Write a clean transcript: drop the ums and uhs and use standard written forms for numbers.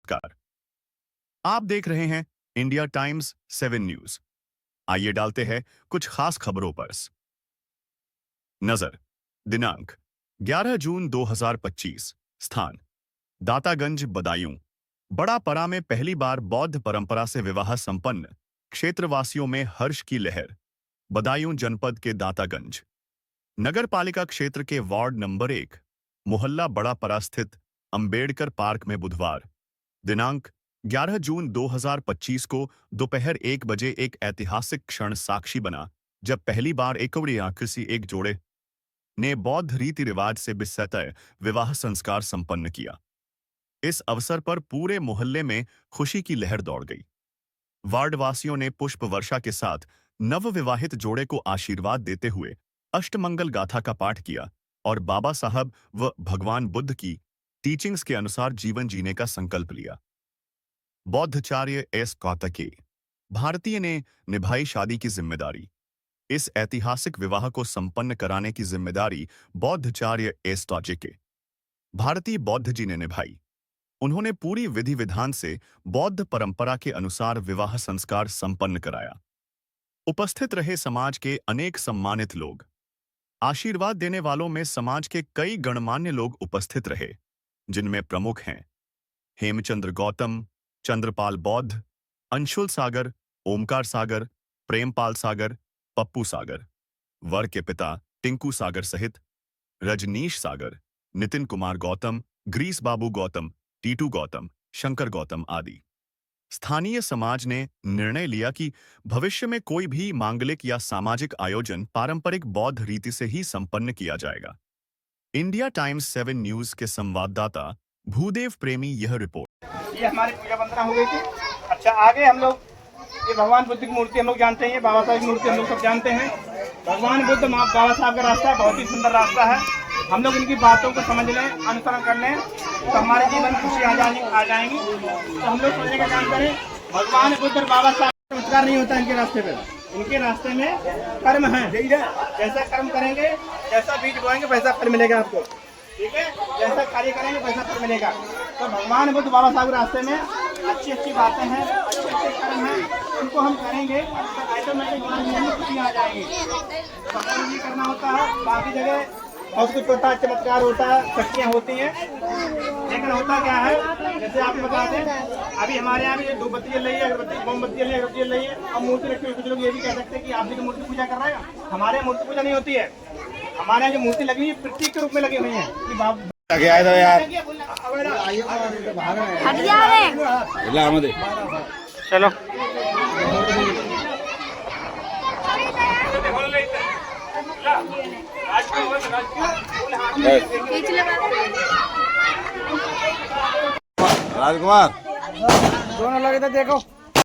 नमस्कार। आप देख रहे हैं इंडिया टाइम्स 7 न्यूज। आइए डालते हैं कुछ खास खबरों पर नजर। दिनांक 11 जून 2025। स्थान दातागंज, बदायूं। बड़ा परा में पहली बार बौद्ध परंपरा से विवाह संपन्न। क्षेत्रवासियों में हर्ष की लहर। बदायूं जनपद के दातागंज नगर पालिका क्षेत्र के वार्ड नंबर 1 मोहल्ला बड़ा परा स्थित अंबेडकर पार्क में बुधवार दिनांक 11 जून 2025 को दोपहर 1 बजे एक ऐतिहासिक क्षण साक्षी बना, जब पहली बार किसी एक जोड़े ने बौद्ध रीति रिवाज से बिस्तर विवाह संस्कार संपन्न किया। इस अवसर पर पूरे मोहल्ले में खुशी की लहर दौड़ गई। वार्डवासियों ने पुष्प वर्षा के साथ नवविवाहित जोड़े को आशीर्वाद देते हुए अष्टमंगल गाथा का पाठ किया और बाबा साहब व भगवान बुद्ध की टीचिंग्स के अनुसार जीवन जीने का संकल्प लिया। बौद्धाचार्य एस कौतके भारतीय ने निभाई शादी की जिम्मेदारी। इस ऐतिहासिक विवाह को संपन्न कराने की जिम्मेदारी बौद्धाचार्य एस कौतके भारतीय बौद्ध जी ने निभाई। उन्होंने पूरी विधि विधान से बौद्ध परंपरा के अनुसार विवाह संस्कार संपन्न कराया। उपस्थित रहे समाज के अनेक सम्मानित लोग। आशीर्वाद देने वालों में समाज के कई गणमान्य लोग उपस्थित रहे, जिनमें प्रमुख हैं हेमचंद्र गौतम, चंद्रपाल बौद्ध, अंशुल सागर, ओमकार सागर, प्रेमपाल सागर, पप्पू सागर, वर के पिता टिंकू सागर सहित रजनीश सागर, नितिन कुमार गौतम, ग्रीस बाबू गौतम, टीटू गौतम, शंकर गौतम आदि। स्थानीय समाज ने निर्णय लिया कि भविष्य में कोई भी मांगलिक या सामाजिक आयोजन पारंपरिक बौद्ध रीति से ही संपन्न किया जाएगा। इंडिया टाइम्स 7 न्यूज के संवाददाता भूदेव प्रेमी यह रिपोर्ट। ये हमारी पूजा वंदना हो गई थी। अच्छा, आगे हम लोग ये भगवान बुद्ध की मूर्ति हम लोग जानते हैं, बाबा साहब की मूर्ति हम लोग सब जानते हैं। भगवान बुद्ध बाबा साहब का रास्ता बहुत ही सुंदर रास्ता है। हम लोग इनकी बातों को समझ लें, अनुसरण कर लें, तो हमारे जीवन में खुशी आ जाएंगी। तो हम लोग समझने का काम करें, भगवान बुद्ध और बाबा साहब चमत्कार नहीं होता इनके रास्ते पे। इनके रास्ते में कर्म है। जैसा कर्म करेंगे, जैसा बीज बोएंगे वैसा फल मिलेगा आपको, ठीक है। जैसा कार्य करेंगे वैसा फल मिलेगा। तो भगवान बुद्ध बाबा साहब के रास्ते में अच्छी अच्छी बातें हैं, अच्छे कर्म हैं, उनको हम करेंगे तो ऑटोमेटिक जीवन में खुशी आ जाएगी। तो हमको ये करना होता है। बाकी जगह बहुत कुछ होता है, चमत्कार होता है, शक्तियाँ होती हैं, लेकिन होता क्या है, जैसे आप बता दें, अभी हमारे यहाँ भी दो बत्ती जल रही है, अगरबत्ती मोमबत्ती जल रही है, अब मूर्ति रखी हुई। कुछ लोग ये भी कह सकते हैं कि आप भी तो मूर्ति पूजा कर रहे हैं। हमारे यहाँ मूर्ति पूजा नहीं होती है। हमारे यहाँ जो मूर्ति लगी हुई है प्रतीक के रूप में लगी हुई है कि बाप चलो राजकुमार दोनों लगे थे, देखो।